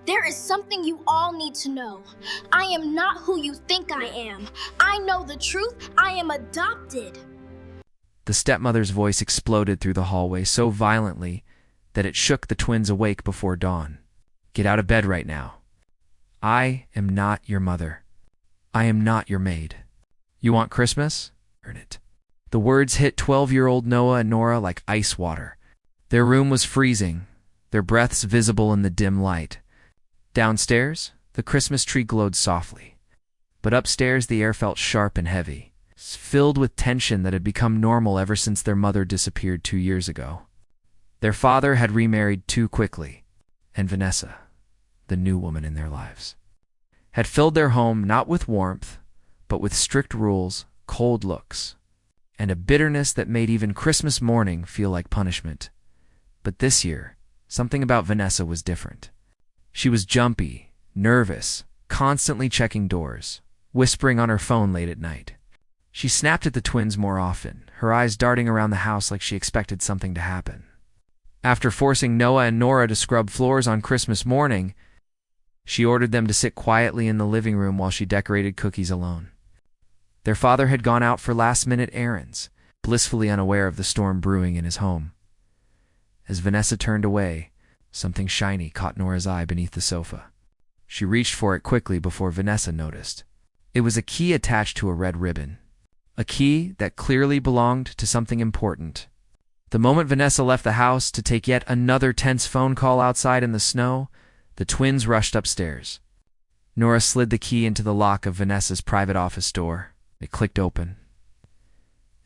There is something you all need to know. I am not who you think I am. I know the truth. I am adopted. The stepmother's voice exploded through the hallway so violently that it shook the twins awake before dawn. Get out of bed right now. I am not your mother. I am not your maid. You want Christmas? Earn it. The words hit 12-year-old Noah and Nora like ice water. Their room was freezing, their breaths visible in the dim light. Downstairs, the Christmas tree glowed softly. But upstairs, the air felt sharp and heavy, filled with tension that had become normal ever since their mother disappeared 2 years ago. Their father had remarried too quickly, and Vanessa, the new woman in their lives, had filled their home not with warmth, but with strict rules, cold looks, and a bitterness that made even Christmas morning feel like punishment. But this year, something about Vanessa was different. She was jumpy, nervous, constantly checking doors, whispering on her phone late at night. She snapped at the twins more often, her eyes darting around the house like she expected something to happen. After forcing Noah and Nora to scrub floors on Christmas morning, she ordered them to sit quietly in the living room while she decorated cookies alone. Their father had gone out for last-minute errands, blissfully unaware of the storm brewing in his home. As Vanessa turned away, something shiny caught Nora's eye beneath the sofa. She reached for it quickly before Vanessa noticed. It was a key attached to a red ribbon, a key that clearly belonged to something important. The moment Vanessa left the house to take yet another tense phone call outside in the snow, the twins rushed upstairs. Nora slid the key into the lock of Vanessa's private office door. It clicked open.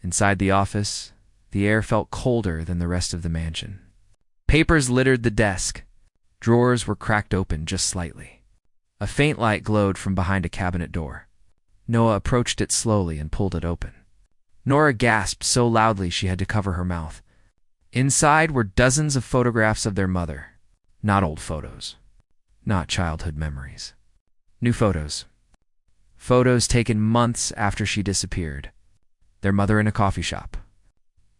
Inside the office, the air felt colder than the rest of the mansion. Papers littered the desk. Drawers were cracked open just slightly. A faint light glowed from behind a cabinet door. Noah approached it slowly and pulled it open. Nora gasped so loudly she had to cover her mouth. Inside were dozens of photographs of their mother. Not old photos. Not childhood memories. New photos. Photos taken months after she disappeared. Their mother in a coffee shop.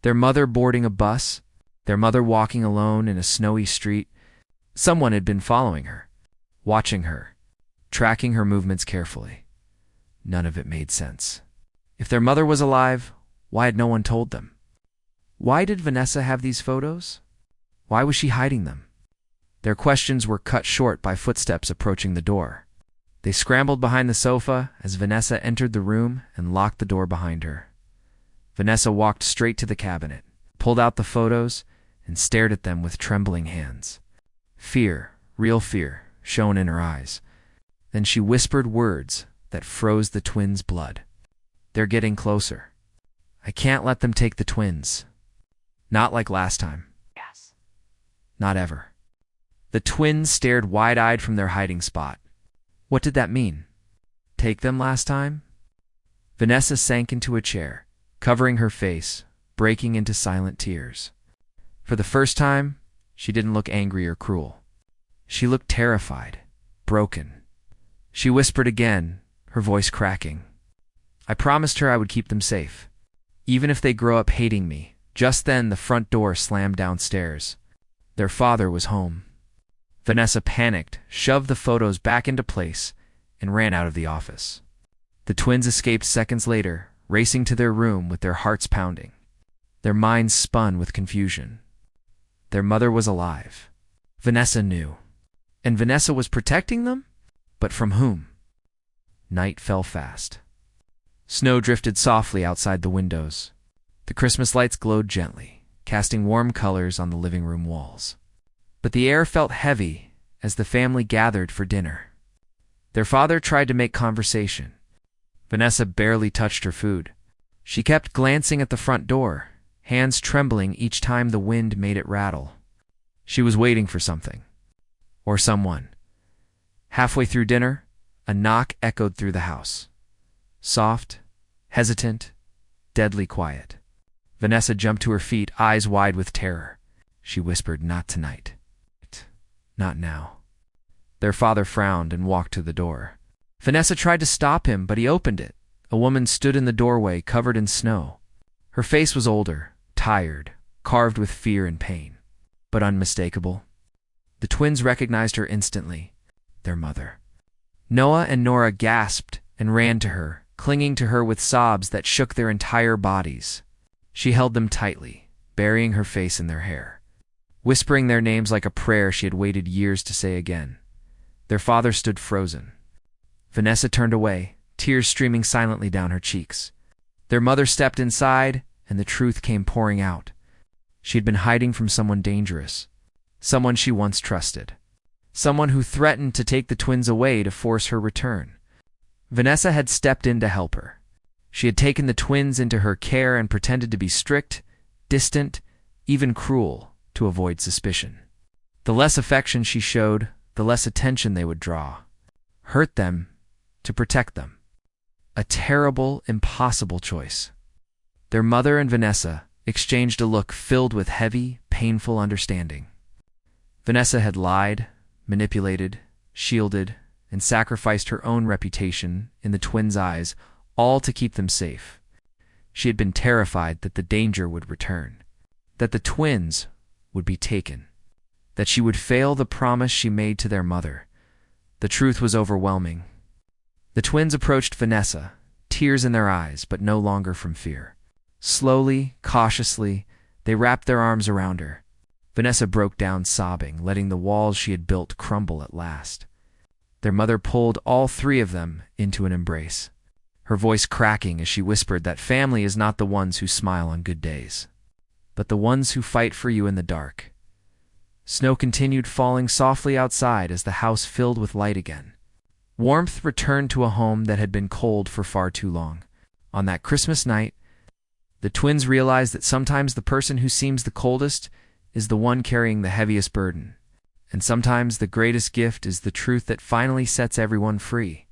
Their mother boarding a bus. Their mother walking alone in a snowy street. Someone had been following her, watching her, tracking her movements carefully. None of it made sense. If their mother was alive, why had no one told them? Why did Vanessa have these photos? Why was she hiding them? Their questions were cut short by footsteps approaching the door. They scrambled behind the sofa as Vanessa entered the room and locked the door behind her. Vanessa walked straight to the cabinet, pulled out the photos, and stared at them with trembling hands. Fear, real fear, shone in her eyes. Then she whispered words that froze the twins' blood. They're getting closer. I can't let them take the twins. Not like last time. Yes. Not ever. The twins stared wide-eyed from their hiding spot. What did that mean? Take them last time? Vanessa sank into a chair, covering her face, breaking into silent tears. For the first time, she didn't look angry or cruel. She looked terrified, broken. She whispered again, her voice cracking. I promised her I would keep them safe, even if they grow up hating me. Just then, the front door slammed downstairs. Their father was home. Vanessa panicked, shoved the photos back into place, and ran out of the office. The twins escaped seconds later, racing to their room with their hearts pounding. Their minds spun with confusion. Their mother was alive. Vanessa knew. And Vanessa was protecting them? But from whom? Night fell fast. Snow drifted softly outside the windows. The Christmas lights glowed gently, casting warm colors on the living room walls. But the air felt heavy as the family gathered for dinner. Their father tried to make conversation. Vanessa barely touched her food. She kept glancing at the front door, hands trembling each time the wind made it rattle. She was waiting for something. Or someone. Halfway through dinner, a knock echoed through the house. Soft, hesitant, deadly quiet. Vanessa jumped to her feet, eyes wide with terror. She whispered, "Not tonight. Not now." Their father frowned and walked to the door. Vanessa tried to stop him, but he opened it. A woman stood in the doorway, covered in snow. Her face was older, tired, carved with fear and pain, but unmistakable. The twins recognized her instantly. their mother. Noah and Nora gasped and ran to her, clinging to her with sobs that shook their entire bodies. She held them tightly, burying her face in their hair, whispering their names like a prayer she had waited years to say again. Their father stood frozen. Vanessa turned away, tears streaming silently down her cheeks. Their mother stepped inside, and the truth came pouring out. She had been hiding from someone dangerous, someone she once trusted, someone who threatened to take the twins away to force her return. Vanessa had stepped in to help her. She had taken the twins into her care and pretended to be strict, distant, even cruel, to avoid suspicion. The less affection she showed, the less attention they would draw. Hurt them to protect them. A terrible, impossible choice. Their mother and Vanessa exchanged a look filled with heavy, painful understanding. Vanessa had lied, manipulated, shielded, and sacrificed her own reputation in the twins' eyes, all to keep them safe. She had been terrified that the danger would return, that the twins would be taken, that she would fail the promise she made to their mother. The truth was overwhelming. The twins approached Vanessa, tears in their eyes, but no longer from fear. Slowly, cautiously, they wrapped their arms around her. Vanessa broke down sobbing, letting the walls she had built crumble at last. Their mother pulled all three of them into an embrace, her voice cracking as she whispered that family is not the ones who smile on good days, but the ones who fight for you in the dark. Snow continued falling softly outside as the house filled with light again. Warmth returned to a home that had been cold for far too long. On that Christmas night, the twins realized that sometimes the person who seems the coldest is the one carrying the heaviest burden, and sometimes the greatest gift is the truth that finally sets everyone free.